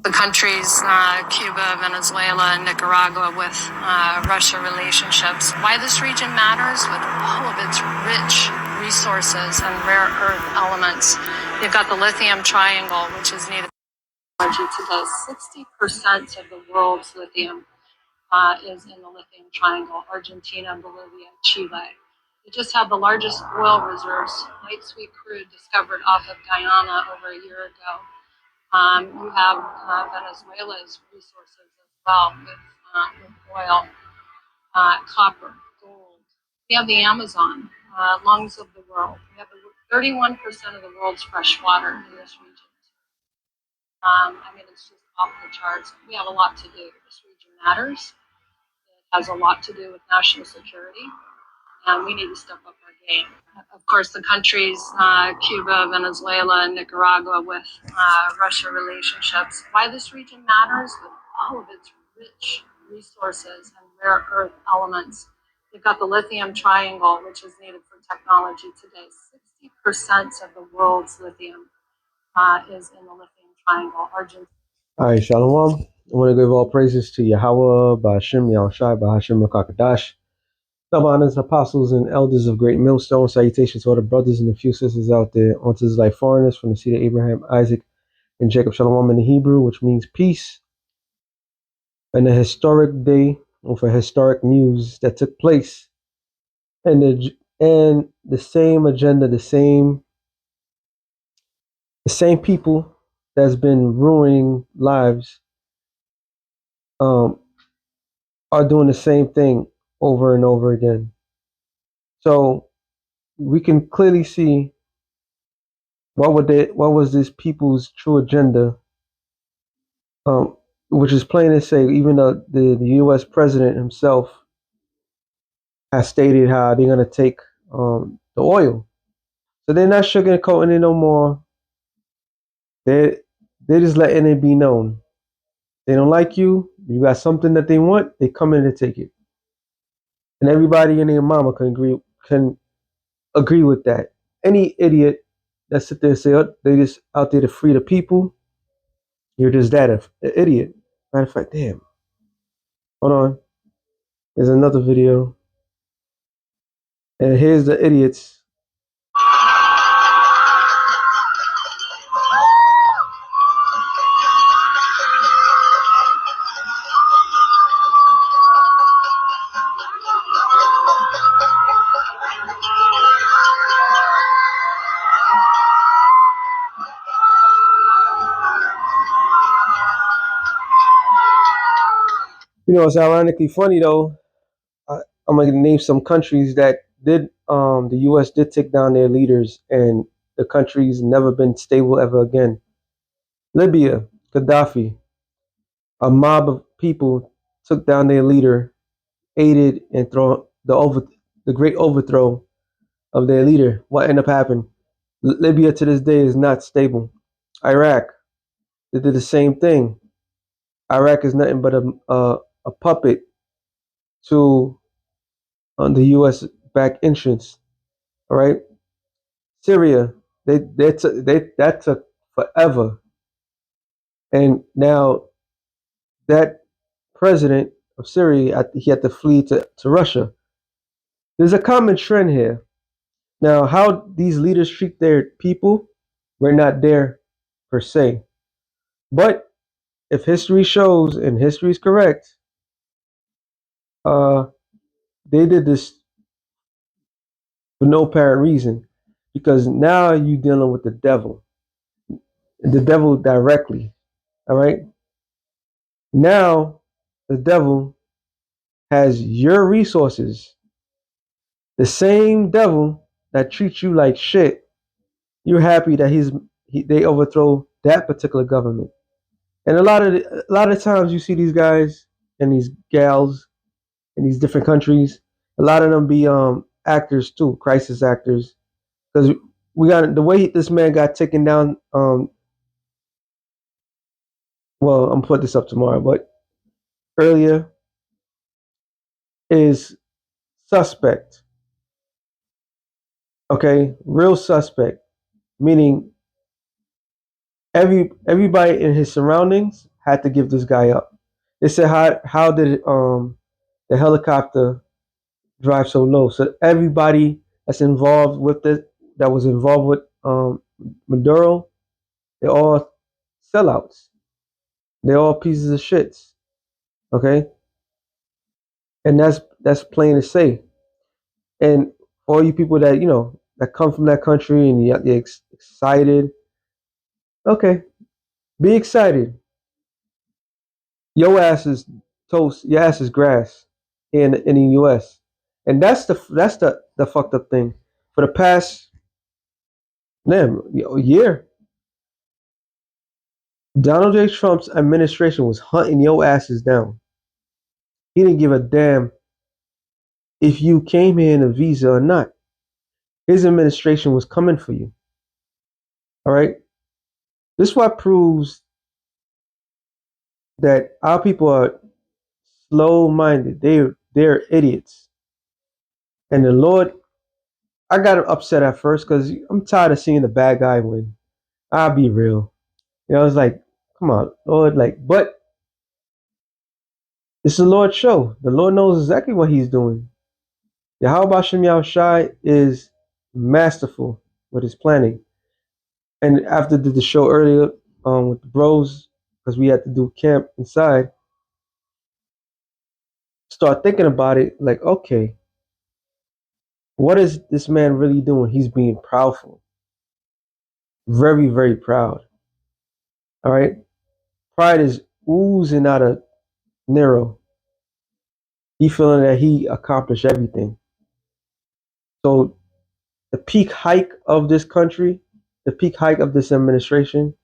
The countries, Cuba, Venezuela, and Nicaragua, with Russia relationships. Why this region matters with all of its rich resources and rare earth elements. You've got the lithium triangle, which is needed today. 60% of the world's lithium is in the lithium triangle: Argentina, Bolivia, Chile. They just had the largest oil reserves, light sweet crude, discovered off of Guyana over a year ago. You have Venezuela's resources as well, with oil, copper, gold. We have the Amazon, lungs of the world. We have 31% of the world's fresh water in this region. It's just off the charts. We have a lot to do. This region matters. It has a lot to do with national security, and we need to step up our game. Of course, the countries, Cuba, Venezuela, and Nicaragua, with Russia relationships. Why this region matters with all of its rich resources and rare earth elements. You've got the lithium triangle, which is needed for technology today. 60% of the world's lithium is in the lithium triangle. Argentina. All right, Shalom. I want to give all praises to Yahweh, Ba'ashem, Yahushai, Ba'ashem, Rakakadash. Double honors, apostles, and elders of Great Millstone. Salutations to all the brothers and a few sisters out there. Onto this life foreigners from the seed of Abraham, Isaac, and Jacob. Shalom in the Hebrew, which means peace. And a historic day, or for historic news that took place. And the same agenda, the same people that's been ruining lives are doing the same thing over and over again. So we can clearly see what was this people's true agenda, which is plain to say. Even though the U.S. president himself has stated how they're going to take the oil, so they're not sugarcoating it no more. They're just letting it be known. They don't like you. You got something that they want. They come in to take it, and everybody and their mama can agree with that. Any idiot that sit there and say, oh, they just out there to free the people, you're just that an idiot. Matter of fact, damn. Hold on. There's another video. And here's the idiots. It's ironically funny though. I'm gonna name some countries that did the U.S. did take down their leaders, and the country's never been stable ever again. Libya, Gaddafi, a mob of people took down their leader, aided and throw the great overthrow of their leader. What ended up happening? Libya to this day is not stable. Iraq, they did the same thing. Iraq is nothing but a puppet to the U.S. back entrance. All right, Syria, that took forever, and now that president of Syria, he had to flee to Russia. There's a common trend here. Now, how these leaders treat their people, we're not there per se, but if history shows and history is correct, they did this for no apparent reason, because now you're dealing with the devil directly. All right. Now the devil has your resources. The same devil that treats you like shit, you're happy that they overthrow that particular government. And a lot of times you see these guys and these gals in these different countries. A lot of them be actors too, crisis actors, because we got the way this man got taken down. Well, I'm gonna put this up tomorrow, but earlier is suspect. Okay, real suspect, meaning everybody in his surroundings had to give this guy up. They said, how did the helicopter drive so low? So everybody that's involved with it, that was involved with Maduro, they're all sellouts. They're all pieces of shits. Okay, and that's plain to say. And for all you people that that come from that country and you're excited, okay, be excited. Your ass is toast. Your ass is grass in the U.S. And that's the fucked up thing. For the past year, Donald J. Trump's administration was hunting your asses down. He didn't give a damn if you came here in a visa or not. His administration was coming for you. All right. This is what proves that our people are slow-minded. They're idiots. And the Lord, I got upset at first because I'm tired of seeing the bad guy win. I'll be real. It's like, come on, Lord. Like, but it's the Lord's show. The Lord knows exactly what He's doing. Yahweh Shem Shai is masterful with His planning. And after did the show earlier with the bros, because we had to do camp inside, start thinking about it. Like, okay, what is this man really doing? He's being proudful, very, very proud. All right, pride is oozing out of Nero. He feeling that he accomplished everything. So the peak hike of this country, the peak hike of this administration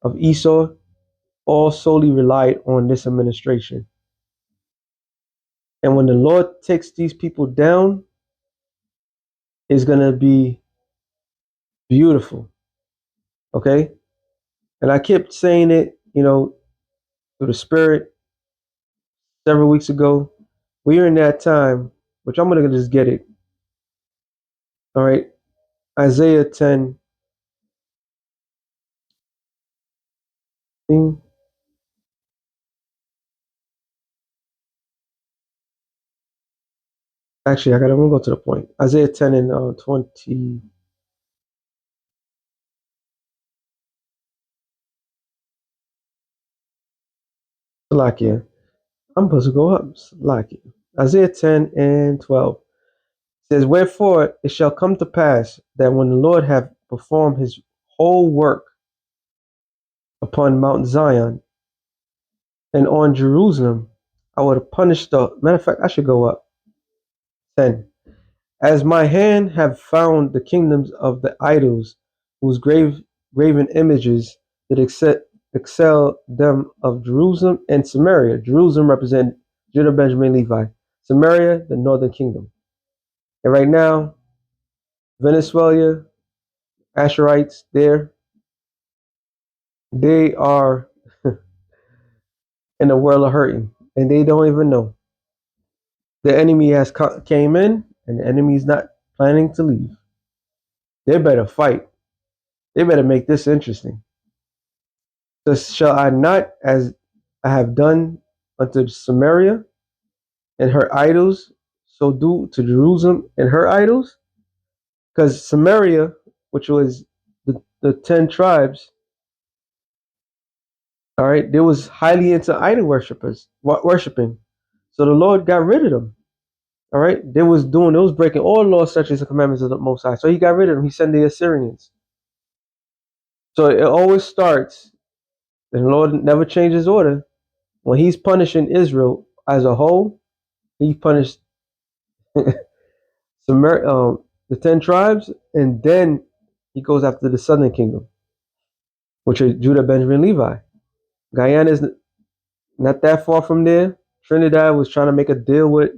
of Esau, all solely relied on this administration. And when the Lord takes these people down, it's gonna be beautiful. Okay? And I kept saying it, through the spirit several weeks ago. We're in that time, which I'm gonna just get it. All right. Isaiah 10. Actually, I'm gonna go to the point. Isaiah 10 and 20. Salakia. I'm supposed to go up. Salakia. Isaiah 10 and 12 says, wherefore it shall come to pass that when the Lord hath performed his whole work upon Mount Zion and on Jerusalem, I will punish the matter of fact, I should go up. 10. As my hand have found the kingdoms of the idols, whose graven images did excel them of Jerusalem and Samaria. Jerusalem represent Judah, Benjamin, Levi. Samaria, the northern kingdom. And right now, Venezuela, Asherites, they are in a world of hurting, and they don't even know. The enemy has came in, and the enemy is not planning to leave. They better fight. They better make this interesting. Thus shall I not, as I have done unto Samaria and her idols, so do to Jerusalem and her idols? Because Samaria, which was the 10 tribes, all right, they was highly into idol worshiping. So the Lord got rid of them. All right, they was breaking all laws, statutes, and commandments of the Most High. So He got rid of them. He sent the Assyrians. So it always starts, and the Lord never changes order. When He's punishing Israel as a whole, He punished the 10 tribes, and then He goes after the southern kingdom, which are Judah, Benjamin, Levi. Guyana is not that far from there. Trinidad was trying to make a deal with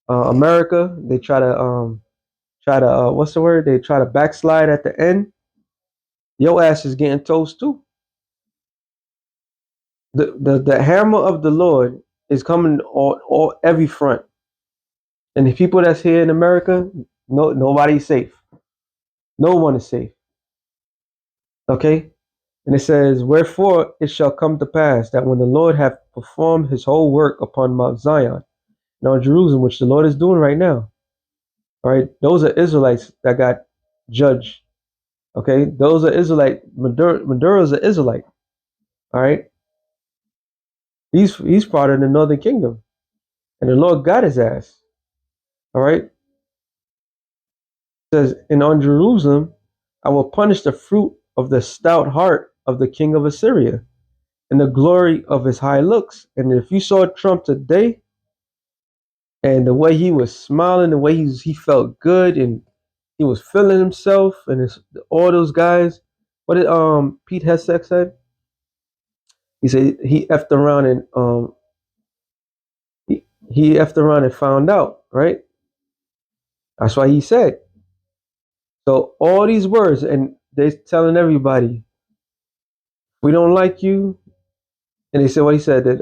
America. They try to what's the word? They try to backslide at the end. Your ass is getting toast too. The hammer of the Lord is coming on every front, and the people that's here in America, nobody's safe. No one is safe. Okay, And it says, "Wherefore it shall come to pass that when the Lord hath performed his whole work upon Mount Zion," now in Jerusalem, which the Lord is doing right now, all right, those are Israelites that got judged. Okay, those are Israelite. Maduro is an Israelite. All right, he's part of the Northern Kingdom, and the Lord got his ass. All right, it says, "And on Jerusalem, I will punish the fruit of the stout heart of the king of Assyria, and the glory of his high looks." And if you saw Trump today, and the way he was smiling, the way he felt good, and he was feeling himself, and all those guys. What did Pete Hesek said? He said he effed around and he effed around and found out, right? That's why he said. So all these words, and they're telling everybody, we don't like you. And they said what he said that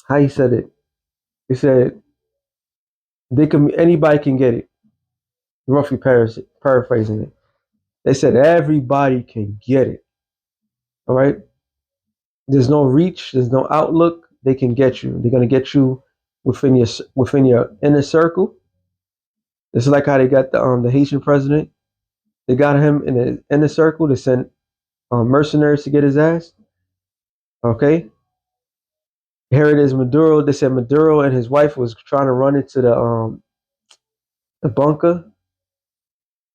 how he said it. He said anybody can get it. Roughly paraphrasing it. They said everybody can get it. All right. There's no reach. There's no outlook. They can get you. They're gonna get you within your inner circle. It's like how they got the Haitian president. They got him in the inner circle to send mercenaries to get his ass. Okay. Here it is, Maduro. They said Maduro and his wife was trying to run into the bunker,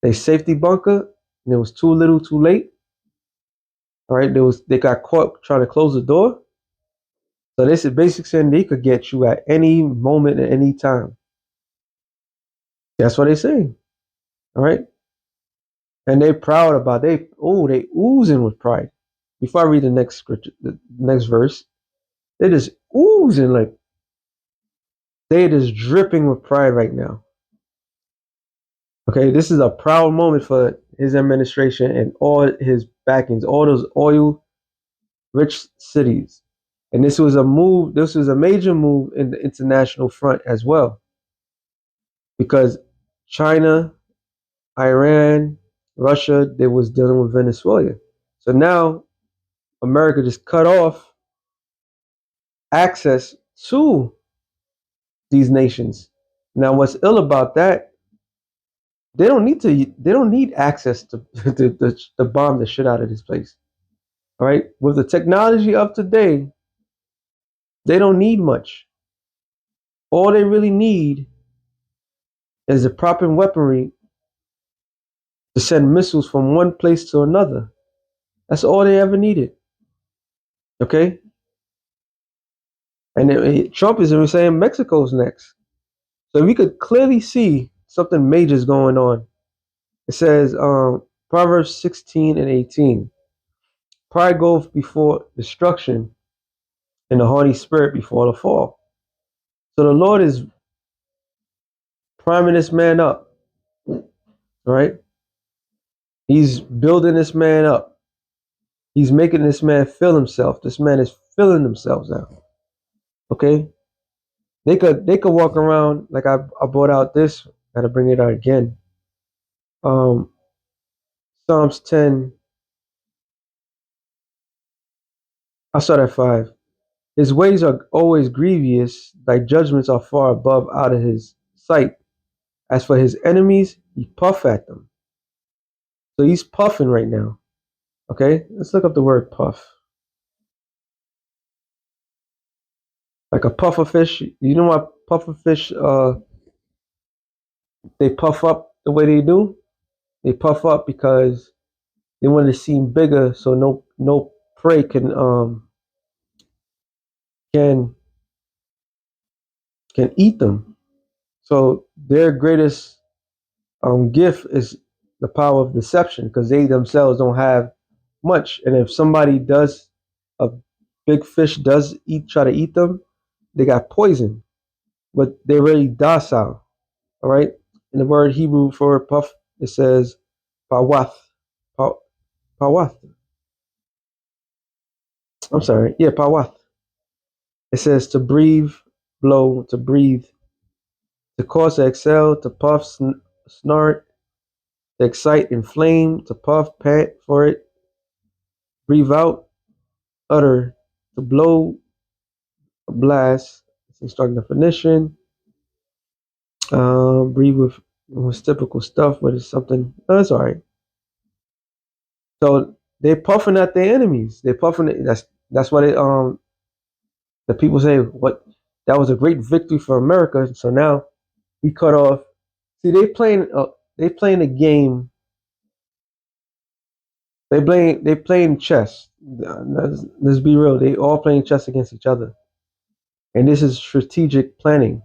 they safety bunker, and it was too little, too late. All right, they got caught trying to close the door. So they said basically saying they could get you at any moment at any time. That's what they say. All right, and they proud about they oozing with pride. Before I read the next scripture, the next verse, they just oozing like they just dripping with pride right now. Okay, this is a proud moment for his administration and all his backings, all those oil rich cities. And this was a major move in the international front as well. Because China, Iran, Russia, they was dealing with Venezuela. So now America just cut off access to these nations. Now what's ill about that, they don't need access to bomb the shit out of this place. All right. With the technology of today, they don't need much. All they really need is the proper weaponry to send missiles from one place to another. That's all they ever needed. Okay? And Trump is even saying Mexico's next. So we could clearly see something major is going on. It says Proverbs 16 and 18. Pride goeth before destruction, and the haughty spirit before the fall. So the Lord is priming this man up. All right? He's building this man up. He's making this man feel himself. This man is feeling himself now. Okay? They could walk around like I brought out this. Gotta bring it out again. Um, Psalms 10. I'll start at 5. His ways are always grievous. Thy judgments are far above out of his sight. As for his enemies, he puff at them. So he's puffing right now. Okay, let's look up the word puff. Like a puffer fish. You know what puffer fish? They puff up the way they do. They puff up because they want to seem bigger, so no prey can eat them. So their greatest gift is the power of deception, because they themselves don't have much. And if a big fish does try to eat them, they got poison, but they're really docile. All right. In the word Hebrew for puff, it says pawath. Pawath. I'm sorry. Yeah, pawath. It says to breathe, blow, to breathe, to cause to exhale, to puff, snort, to excite, inflame, to puff, pant for it, breathe out, utter, to blow, blast. It's a starting definition. Breathe with typical stuff, but it's something. Oh, that's all right. So they're puffing at their enemies. They're puffing. That's what it. The people say what that was a great victory for America. So now we cut off. See, they playing a game. They playing chess. Let's be real. They all playing chess against each other, and this is strategic planning.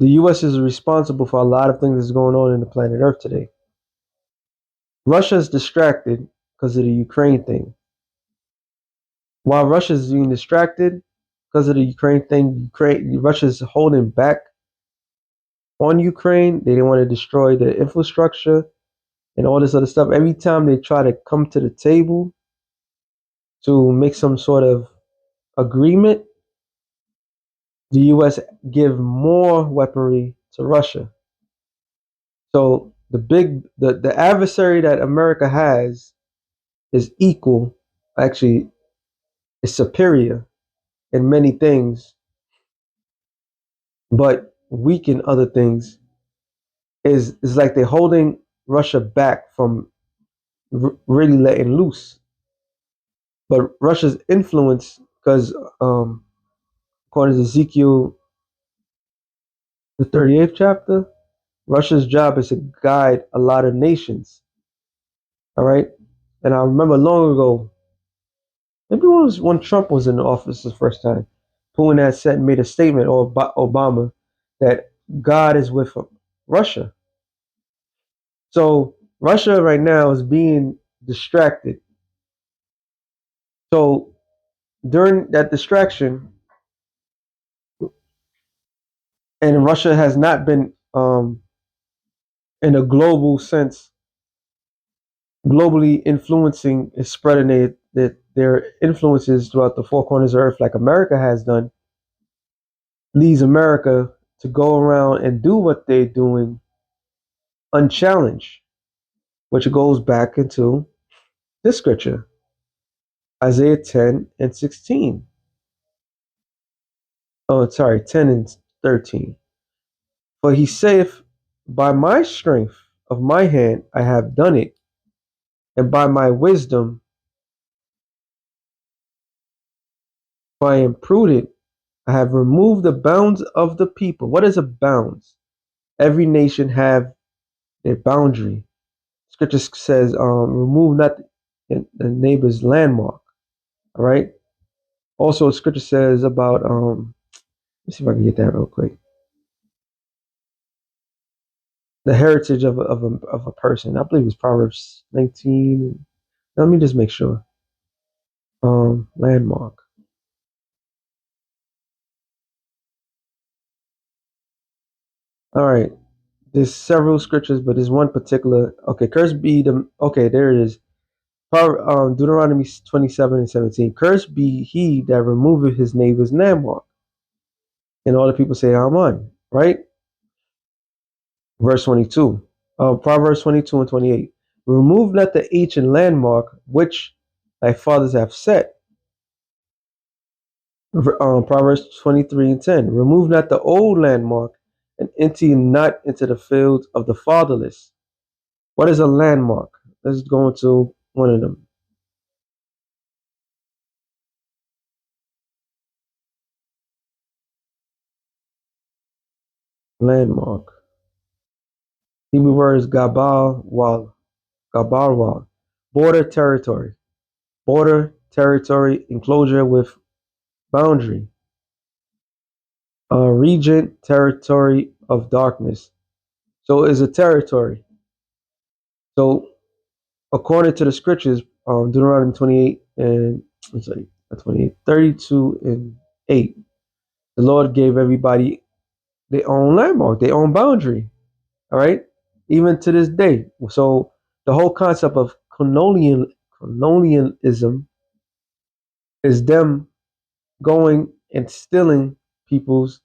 The U.S. is responsible for a lot of things that's going on in the planet Earth today. Russia's distracted because of the Ukraine thing. While Russia's being distracted because of the Ukraine thing, Russia's holding back on Ukraine. They didn't want to destroy the infrastructure and all this other stuff. Every time they try to come to the table to make some sort of agreement, the U.S. give more weaponry to Russia. So the adversary that America has is equal, actually, is superior in many things, but weak in other things. Is like they're holding Russia back from really letting loose. But Russia's influence, because according to Ezekiel, the 38th chapter, Russia's job is to guide a lot of nations. All right. And I remember long ago, maybe it was when Trump was in office the first time, Putin had said made a statement, or Obama, that God is with Russia. So Russia right now is being distracted. So during that distraction, and Russia has not been in a global sense, globally influencing and spreading their influences throughout the four corners of Earth like America has done, leaves America to go around and do what they're doing unchallenged, which goes back into this scripture, Isaiah 10 and 16. Oh, sorry, 10 and 13. For he saith, by my strength of my hand I have done it, and by my wisdom, for I am prudent, I have removed the bounds of the people. What is a bounds? Every nation have their boundary. Scripture says, remove not the neighbor's landmark. All right. Also, Scripture says about let's see if I can get that real quick. The heritage of a person. I believe it's Proverbs 19. Let me just make sure. Landmark. All right. There's several scriptures, but there's one particular. Okay, cursed be the. Okay, there it is. Deuteronomy 27 and 17. Cursed be he that removeth his neighbor's landmark. And all the people say, Amen. Right? Verse 22. Proverbs 22 and 28. Remove not the ancient landmark which thy fathers have set. Proverbs 23 and 10. Remove not the old landmark and enter not into the fields of the fatherless. What is a landmark? Let's go into one of them. Landmark. Hebrew word is gabal wal. Gabal wal. Border territory. Border territory enclosure with boundary. Region territory of darkness. So it's a territory. So according to the scriptures, Deuteronomy 28 and I'm sorry, 28, 32 and 8, the Lord gave everybody their own landmark, their own boundary. All right, even to this day. So the whole concept of colonialism is them going and stealing people's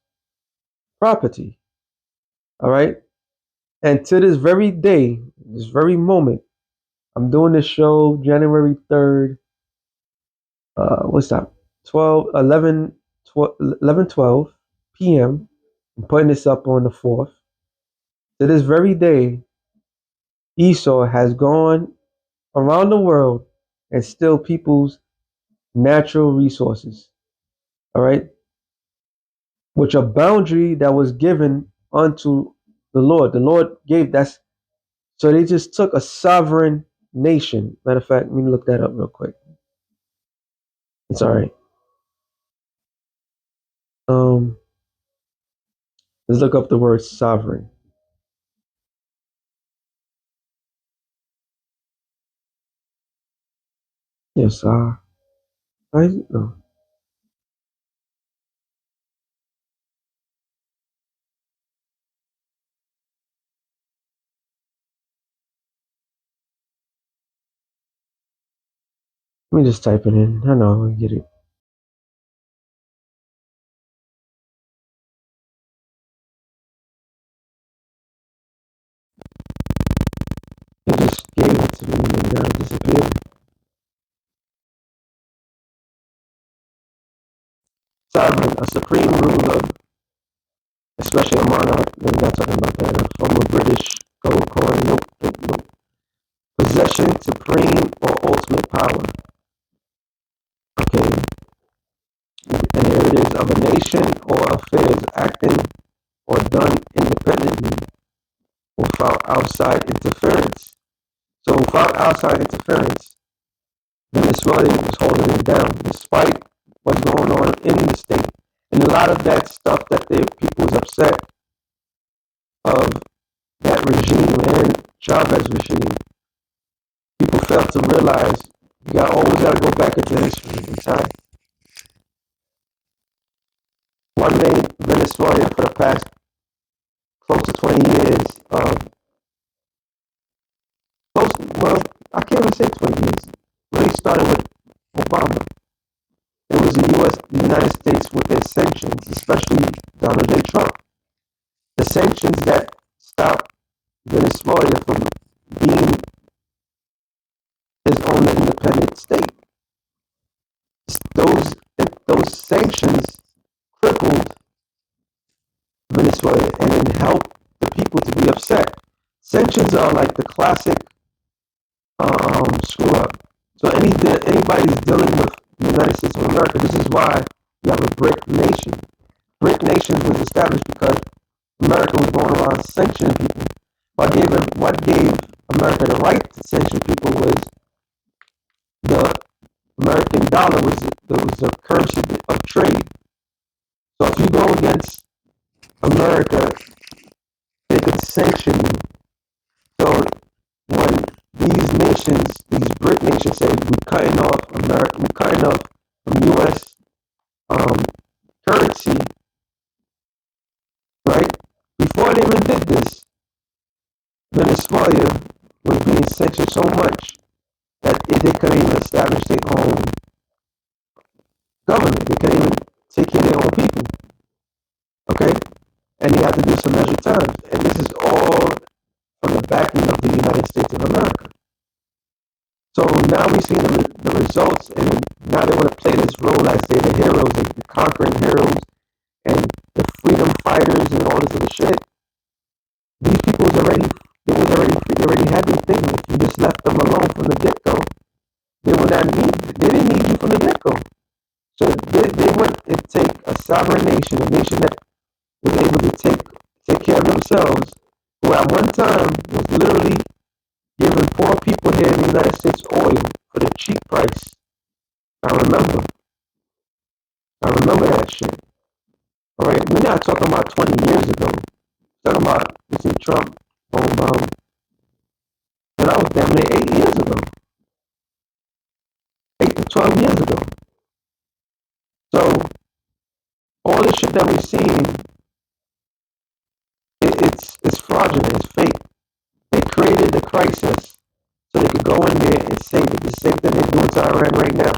property. All right, and to this very day, this very moment. I'm doing this show January 3rd. What's that? 12, 11, 12, 11, 12 p.m. I'm putting this up on the 4th. To this very day, Esau has gone around the world and steal people's natural resources. All right, which a boundary that was given unto the Lord. The Lord gave that's so they just took a sovereign nation. Matter of fact, let me look that up real quick. It's all right. Um, let's look up the word sovereign. Yes, I no. Let me just type it in. I know I get it. It just gave it to me and now it disappeared. Sovereign, a supreme ruler, especially a monarch. We're not talking about that. A former British gold coin. Nope, nope, nope. Possession, supreme, or ultimate power. Okay, and here it is of a nation or affairs acting or done independently without outside interference. So without outside interference, Venezuela was holding it down despite what's going on in the state. And a lot of that stuff that the people was upset of that regime and Chavez regime, people failed to realize you got always got to go back into history in time. One day, Venezuela for the past close to 20 years, well, I can't even say 20 years. Really started with Obama. It was the United States with their sanctions, especially Donald J. Trump. The sanctions that stopped Venezuela from being its own independent state. Those those sanctions crippled Venezuela and then helped the people to be upset. Sanctions are like the classic screw up. So anybody who's dealing with the United States of America, this is why you have a BRIC nation. BRIC nation was established because America was going around sanctioning people. What gave America the right to sanction people was the American dollar was a currency of trade. So if you go against America, they could sanction you. So when these BRIC nations say we're cutting off America, we're cutting off from U.S. Um, currency, right? Before they even did this, Venezuela was being sanctioned so much that they couldn't even establish their own government. They couldn't even take care of their own people. Okay? And they have to do some measured times. And this is all from the backing of the United States of America. So now we see the results, and now they want to play this role as they're the heroes, the conquering heroes, and the freedom fighters, and all this other shit. These people was already, they was already free. They already had their thing. If you just left them alone from the get go, they would not need. They didn't need you from the get go. So they went and take a sovereign nation, a nation that was able to take care of themselves, who at one time was literally giving poor people here in the United States oil for the cheap price. I remember. I remember that shit. All right, we're not talking about 20 years ago. We're talking about you see Trump, Obama, and that was damn near 8 years ago, 8 to 12 years ago. So all this shit that we're seeing, it's fraudulent, it's fake. They created the crisis so they could go in there and save it. The same thing they're doing to Iran right now,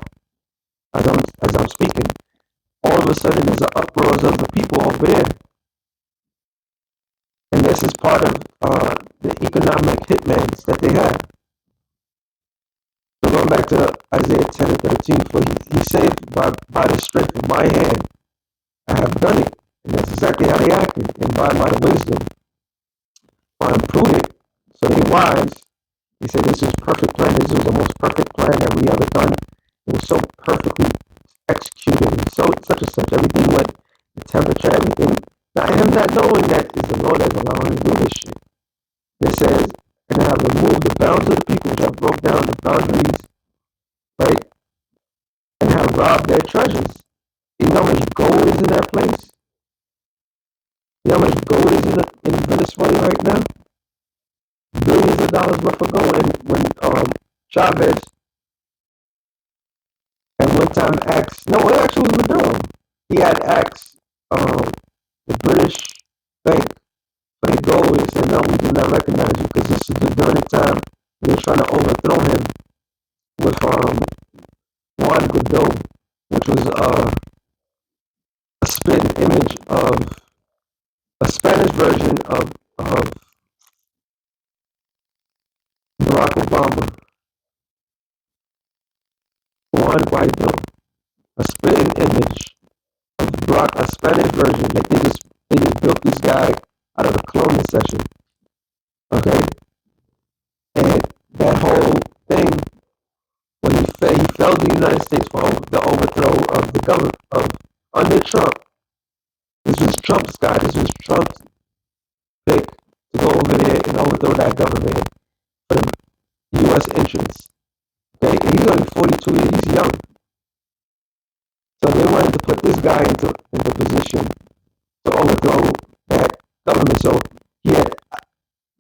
as I'm speaking. All of a sudden, there's an uproar of the people over there. And this is part of the economic hitmans that they have. So going back to Isaiah 10 and 13, for he said, by the strength of my hand, I have done it. And that's exactly how they acted. And by my wisdom, I'm prudent, so they wise. He said, this is perfect plan. This was the most perfect plan that we ever done. It was so perfectly executed and so such and such. Everything went, the temperature, everything. Now, him not knowing that is the Lord that's allowing him to do this shit. It says, and I have removed the bounds of the people that broke down the boundaries, right? And have robbed their treasures. You know how much gold is in that place? You know how much gold is in Venezuela right now? Billions of dollars worth of gold. And when Chavez at one time asked, no, it actually was Maduro. He had asked the British bank for the gold and said, no, we do not recognize you because this is during the time they're trying to overthrow him with Juan Guaido, which was a spin image of a Spanish version of Barack Obama. Juan Guaido, a spin image of Barack, a Spanish version. Like they just built this guy out of a cloning session. Okay? And that whole thing, when he fell the United States for the overthrow of the government of under Trump. This was Trump's guy. This was Trump's pick to go over there and overthrow that government for the U.S. interests. Okay, and he's only 42 years. He's young. So they wanted to put this guy into position to overthrow that government. So he had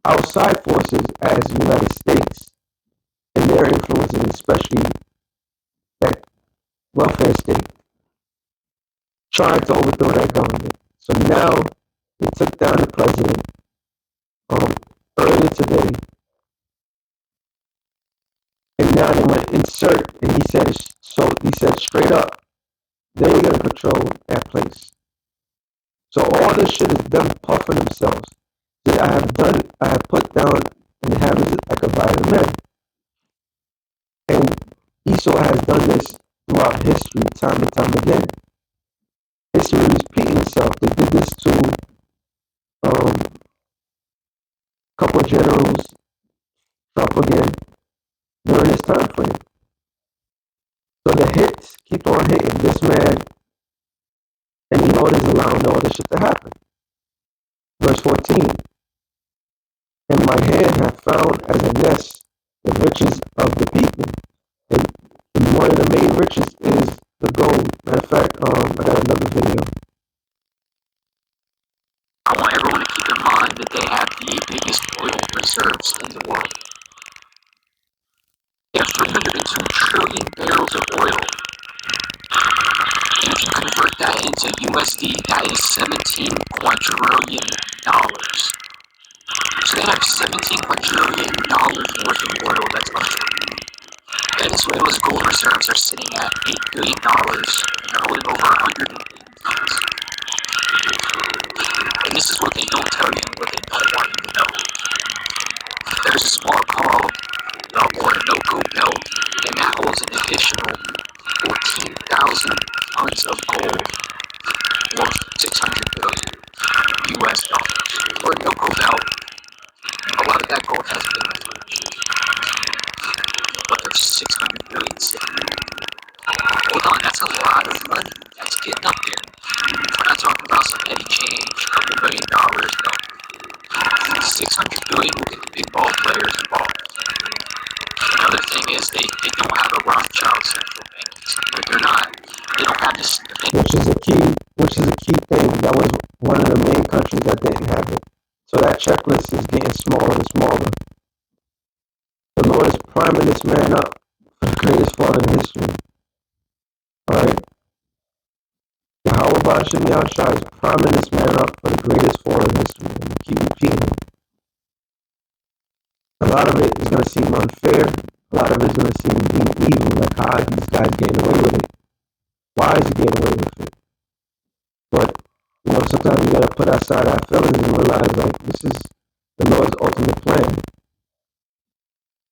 outside forces as the United States and their influences, especially that welfare state, trying to overthrow that government. So now they took down the president earlier today, and now they went insert, and he said straight up, they're gonna control that place. So all this shit is them puffing themselves. See, I have put down in the heavens like a vitamin. And Esau has done this throughout history, time and time again. History is repeating itself. They did this to a couple of generals, Trump again, during this time frame. So the hits keep on hitting this man, and the Lord is allowing all this shit to happen. Verse 14. And my hand hath found as a nest the riches of the people. And one of the main riches is the gold. Matter of fact, I got another video. I want everyone to keep in mind that they have the biggest oil reserves in the world. They have 302 trillion barrels of oil. And if you convert that into USD, that is $17 quadrillion. So they have $17 quadrillion worth of oil that's untouched. Venezuela's gold reserves are sitting at $8 billion and they're holding over 180 tons. And this is what they don't tell you, what they don't want you to know. There's a small called the Orinoco Belt, and that holds an additional 14,000 tons of gold worth $600 billion US dollars. Orinoco Belt, a lot of that gold has been untouched, but there's 600 billion sitting there. Hold on, that's a lot of money that's getting up there. We're not talking about some petty change, a couple $1 million, no. 600 billion will get the big ball players involved. Another thing is they don't have a Rothschild central bank. They don't have this. Which is a key thing. That was one of the main countries that didn't have it. So that checklist is getting smaller and smaller. The Lord is priming this man up for the greatest fall in history. Alright? Yahweh Bashim Yahshua is priming this man up for the greatest fall in history. And we keep repeating it. A lot of it is going to seem unfair. A lot of it is going to seem being evil. Like, how are these guys getting away with it? Why is he getting away with it? But, sometimes we got to put outside our feelings and realize like this is the Lord's ultimate plan.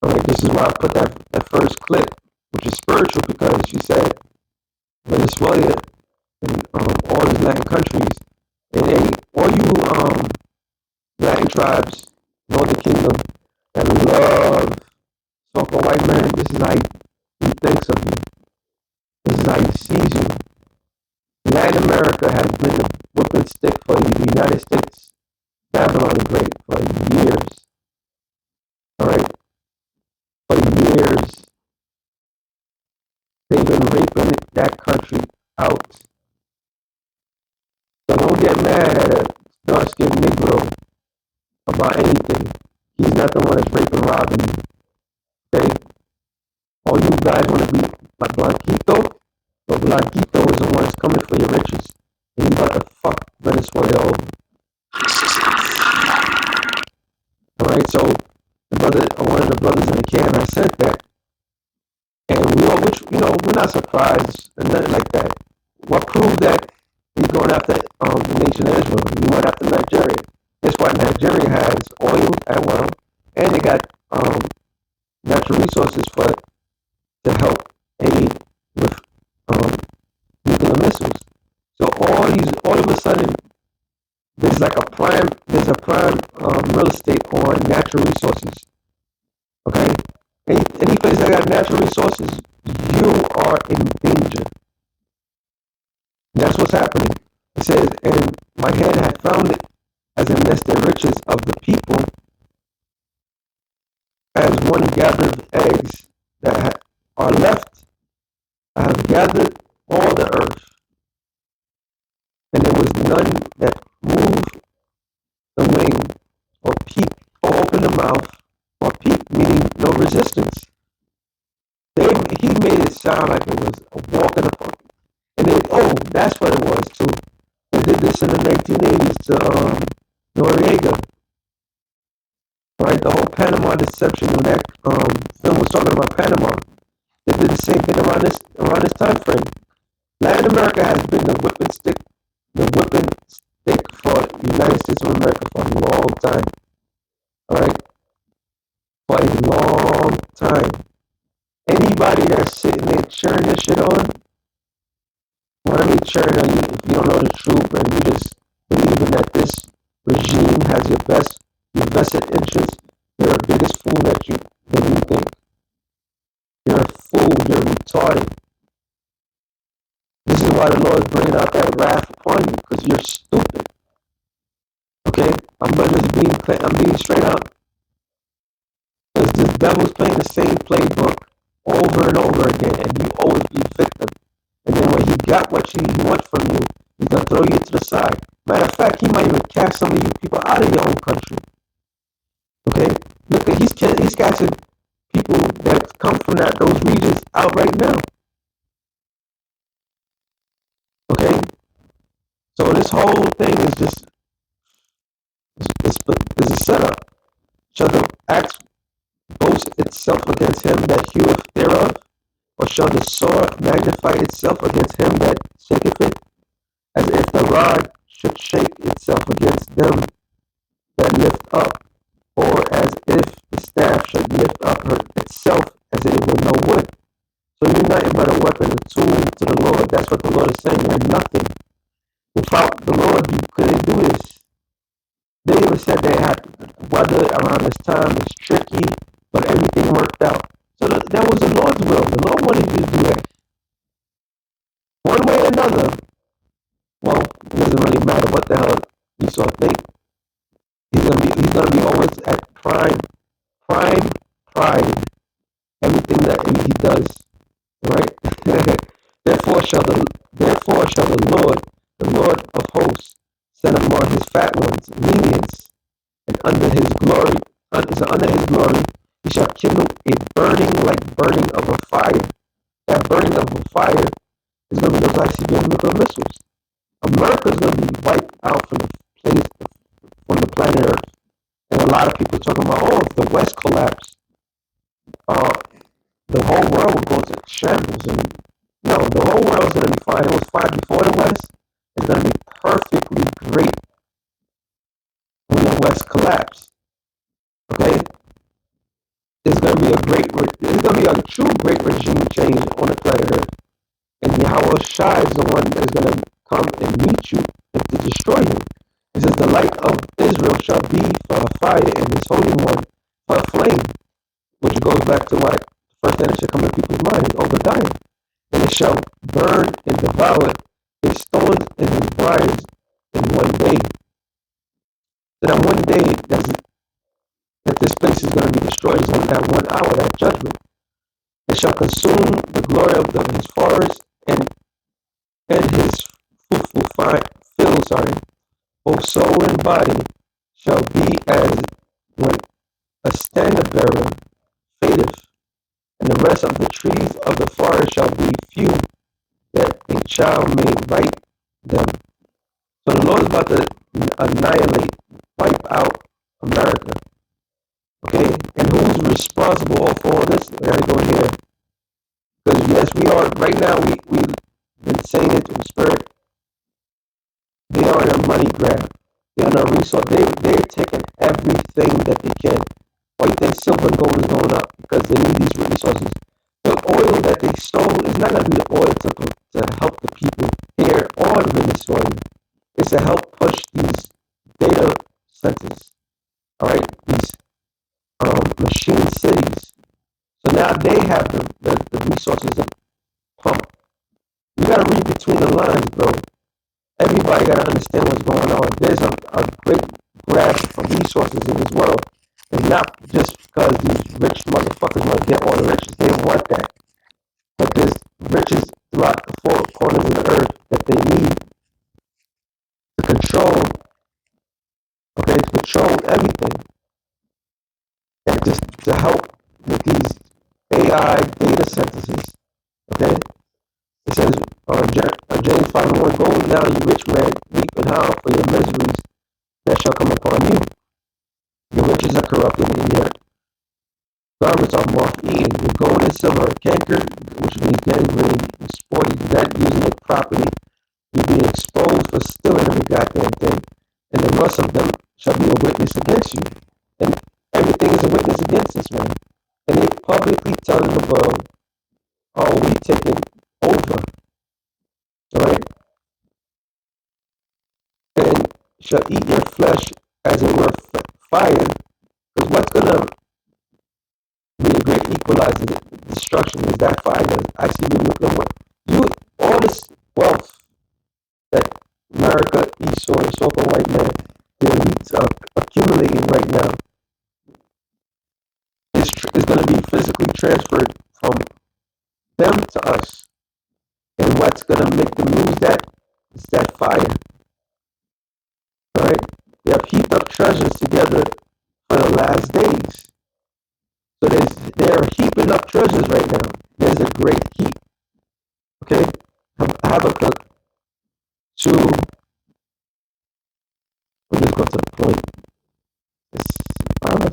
All right, this is why I put that first clip, which is spiritual, because she said Venezuela and all these Latin countries, and all you Latin tribes, Northern Kingdom, that love talking white man. This is how he thinks of you. This is how he sees you. Latin America has been the whipping stick for the United States, Babylon the Great, for years. All right, for years they've been raping that country out. So don't get mad at a dark-skinned Negro about anything. He's not the one that's raping, robbing you. Okay? All you guys want to be like Blanquito, but Blanquito is the one that's coming for your riches. And he's about to fuck Venezuela over. Alright, so one of the brothers in the camp had sent that. And we're not surprised and nothing like that. What proved that he's going after the nation of Israel? He went after Nigeria. That's why Nigeria has oil at well, and they got natural resources to help aid with nuclear missiles. So all of a sudden, there's a prime real estate on natural resources. Okay, any place that got natural resources, you are in danger. That's what's happening. It says, and my hand had found it as a nest of riches of the people, as one gathers eggs that are left. I have gathered all the earth, and there was none that moved the wing, or peeped, or opened the mouth, or peeped, meaning no resistance. He made it sound like it was a walk in the park. And that's what it was too. They did this in the 1980s to Noriega. Right, the whole Panama deception when that film was talking about Panama. They did the same thing around this time frame. Latin America has been the whipping stick for the United States of America for a long time. All right, for a long time. Anybody that's sitting there cheering this shit on, when I mean cheering on you, if you don't know the truth and you just believing that this regime has your vested interest, you're the biggest fool than you think. You're a fool. You're retarded. This is why the Lord is bringing out that wrath upon you, because you're stupid. Okay, I'm being straight up, because this devil's playing the same playbook over and over again, and you always be victim. And then when he got what he wants from you, he's gonna throw you to the side. Matter of fact, he might even cast some of you people out of your own country. Okay, look at he's casting people that come from those regions out right now. Okay, so this whole thing is just is a setup. Shall the axe boast itself against him that heweth thereof, or shall the sword magnify itself against him that shaketh it? As if the rod should shake itself against them that lift up, or as if the staff should lift up itself as it were no wood. So you're nothing but a weapon, a tool to the Lord. That's what the Lord is saying. You're nothing. Without the Lord, you couldn't do this. They even said they had weather around this time. It's tricky, but everything worked out. So that was the Lord's will. The Lord wanted you to do that. One way or another, well, it doesn't really matter what the hell Esau think. He's gonna be always at pride. Everything that he does, right? Therefore shall the Lord of hosts, send among his fat ones lenience, and under his glory, he shall kindle a burning like burning of a fire. That burning of a fire is going to be those ICBM nuclear missiles. America is going to be wiped out from the planet Earth. And a lot of people are talking about, if the West collapsed, the whole world will go to shambles. And no, the whole world is going to be fine. It was fine before the West. It's going to be perfectly great Yahweh Shai is the one that's going to come and meet you and to destroy you. It says, the light of Israel shall be for a fire, and his holy one for a flame, which goes back to what the first thing that should come in people's minds, Obadiah. And it shall burn and devour his stones and his briars in one day. So that one day that this place is going to be destroyed is only that 1 hour, that judgment. It shall consume the glory of his forest and his fruitful field, both soul and body shall be as when a standard bearer fadeth, and the rest of the trees of the forest shall be few, that a child may write them. So the Lord is about to annihilate, wipe out America. Okay? And who's responsible for all this? I gotta go here. Because yes, we are right now, we've been saying it through the spirit. They are in a money grab. They're in a resource. They're taking everything that they can. Why do you think silver and gold is going up? Because they need these resources. The oil that they stole is not going to be the oil to help the people here or Venezuela. It's to help push these data centers. All right, these machine cities. So now they have the resources to pump. You got to read between the lines, bro. Everybody got to understand what's going on. There's a great grasp of resources in this world. And not just because these rich motherfuckers want to get all the riches. They want that. But there's riches throughout the four corners of the earth that they need to control, okay, to control everything. And just to help with these AI data centers, okay? It says, James 5:1, go now, you rich man, weep and howl for your miseries that shall come upon you. Your riches are corrupted and your garments are moth-eaten. Your gold and silver are cankered, which means gangrene, spoiled, that using it properly. You be exposed for stealing every goddamn thing, and the rest of them shall be a witness against you. And everything is a witness against this man. And they publicly telling the world, oh, we taking over, all right? And shall eat your flesh as it were fire, because what's going to be a great equalizer, destruction is that fire that actually be looking what you, all this wealth that America, Esau, and so-called white man, the elites are accumulating right now is going to be physically transferred from them to us. And what's going to make them lose that is that fire. All right? They have heaped up treasures together for the last days. So they're heaping up treasures right now. There's a great heap. Okay? Habakkuk 2, we'll just go to the point. It's 5.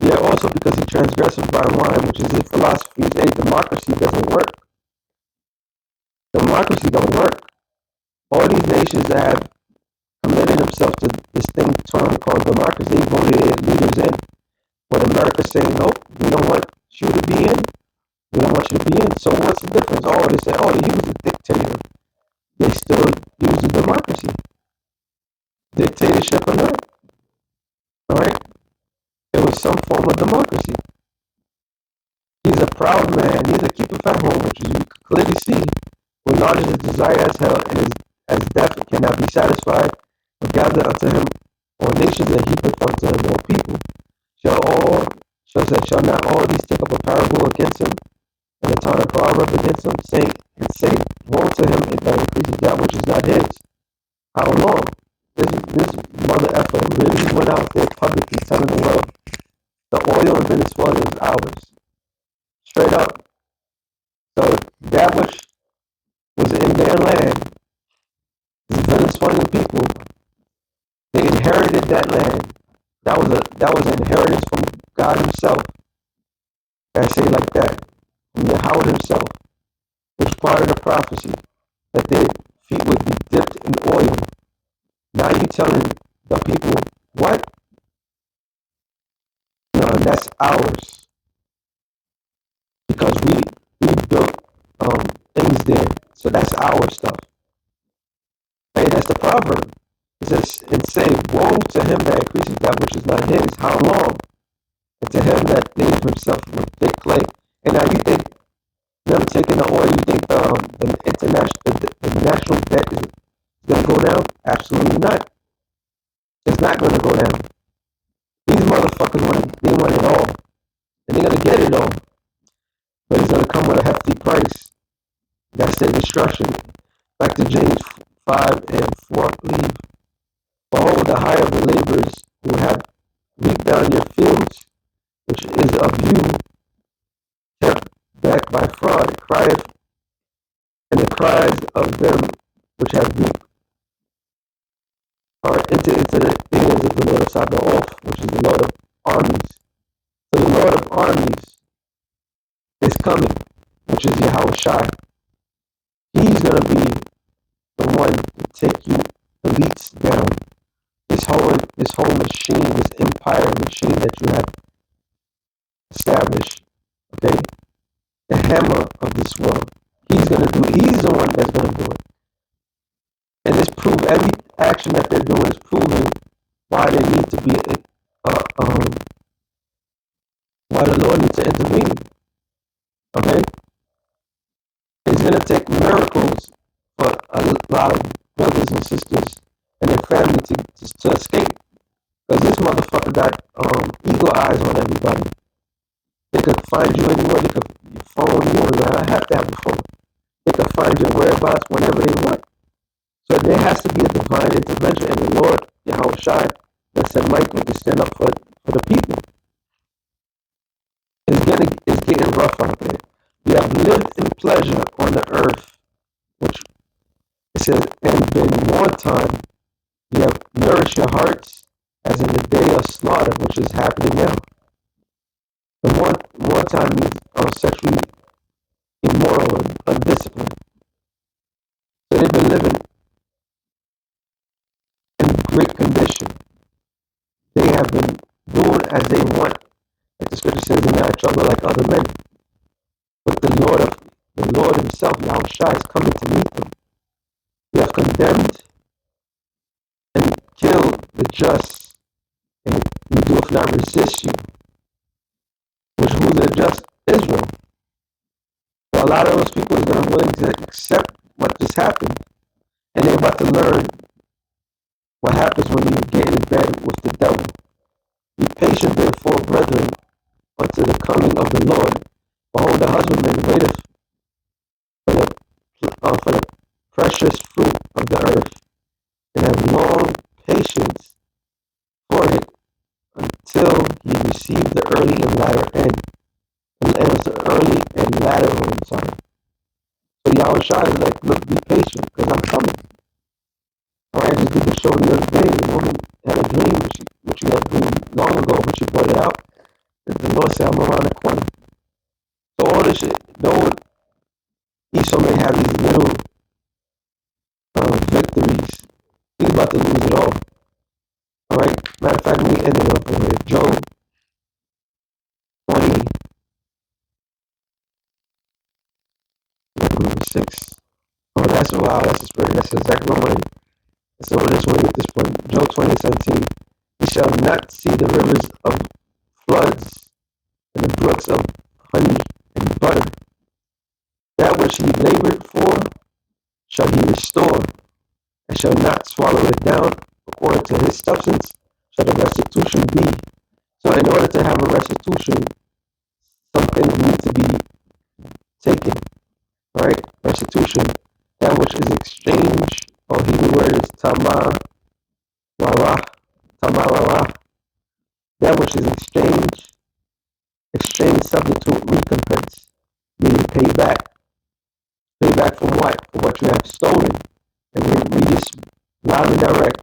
Yeah, also because he transgresses by wine, which is his philosophy. Hey, democracy doesn't work. Democracy don't work. All these nations that have committed themselves to this thing term called democracy, they voted their leaders in. But America's saying, nope, we don't want you to be in. We don't want you to be in. So what's the difference? Oh, they say, oh, he was a dictator. They still use the democracy. Dictatorship or not. All right? It was some form of democracy. He's a proud man. He's a keepeth at home, which you can clearly see. With knowledge is desire as hell, and as death cannot be satisfied, but gather unto him all nations and heapeth unto him all people. Shall not all these take up a parable against him, and a ton of proverb against him, say, woe to him if that increases that which is not his. How long? This mother effer really went out there publicly telling the world the oil in Venezuela is ours. Straight up. So that which was in their land, the Venezuelan people, they inherited that land. That was an inheritance from God Himself. I say it like that. From Yahweh Himself. Which part of the prophecy that their feet would be dipped in oil. Now you telling the people what? No, that's ours. because we built things there. So that's our stuff. Right? That's the proverb. It says, and say, woe to him that increases that which is not his. How long? And to him that lateth himself with thick clay. And now you think them taking the oil, you think the international, the national debt is going to go down? Absolutely not. It's not going to go down. These motherfuckers want it all, and they're going to get it all, but it's going to come with a hefty price. That's their destruction. Back to James 5:4, I believe. Behold, the hire of the laborers who have reaped down your fields, which is of you, kept back by fraud, crieth, and the cries of them which have reaped are entered into the ears of the Lord of Sabaoth, which is the Lord of armies. So the Lord of armies is coming, which is Yahweh Shai. He's going to be the one to take you elites down. This whole machine, this empire machine that you have established, okay? The hammer of this world. He's the one that's gonna do it. And it's every action that they're doing is proving why they need to be why the Lord needs to intervene. Okay? It's gonna take miracles for a lot of brothers and sisters and their family to escape. Because this motherfucker got eagle eyes on everybody. They could find you anywhere. They could phone you. And I have to have a phone. They could find your whereabouts whenever they want. So there has to be a divine intervention. And the Lord, Yahweh Shai, that said Michael to stand up for the people. It's getting rough out there. You have lived in pleasure on the earth, which it says, and been wartime. You have nourished your hearts as in the day of slaughter, which is happening now. The wartime means sexually immoral and undisciplined. So they've been living in great condition. They have been doing as they want. Like the scripture says, they're not trouble like other men. But the Lord himself, Yahweh Shai, is coming to meet them. You have condemned and killed the just, and you do if not resist you. Which who's the just? Israel. So a lot of those people are going to willing to accept what just happened. And they're about to learn what happens when you get in bed with the devil. Be patient, therefore, brethren, unto the coming of the Lord. Behold, the husbandman waiteth for the precious fruit of the earth, and have long patience for it until he receive the early and latter end. And it's the early and latter end, sorry. So Yahweh Shai is like, look, be patient, because I'm coming. Alright, I just did the show the other day. The woman had a dream, which she had a dream long ago, but she brought it out. The Lord said, I'm around the corner. So all this shit, though Esau may have these little victories, he's about to lose it all. Alright? Matter of fact, we ended up with Job 26. Oh, that's wow, that's a spirit. That's exactly what I wanted. So this one at this point. Job 20:17. He shall not see the rivers of floods and the brooks of honey and butter. That which he labored for shall he restore, and shall not swallow it down. According to his substance shall the restitution be. So in order to have a restitution, some things need to be taken. Right? Restitution. That which is exchanged, or Hebrew word is tamar wara. Tamar wara. That which is exchange substitute recompense, meaning pay back. Pay back for what? For what you have stolen. And then read this loud and direct.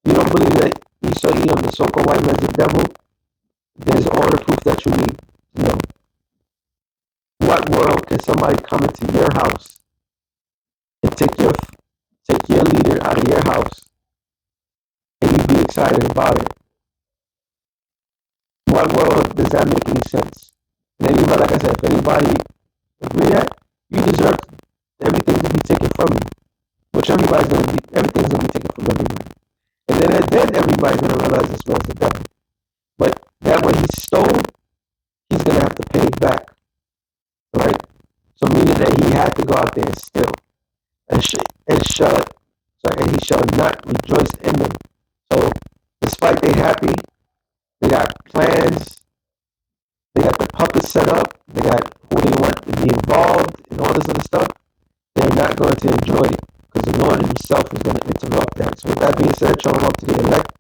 You don't believe that Esau, Edom, the so-called white man, is the devil? There's all the proof that you need to know. What world can somebody come into your house and take your leader out of your house and you be excited about it? What world does that make any sense? And anybody, like I said, if anybody realize this man's the devil. But that what he stole, he's gonna have to pay back, right? So meaning that he had to go out there and steal, and he shall not rejoice in them. So despite they happy, they got plans, they got the puppets set up, they got who they want to be involved and all this other stuff. They're not going to enjoy it because the Lord Himself is going to interrupt that. So with that being said, shalom to the elect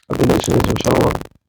of the nation of Israel. Shalom.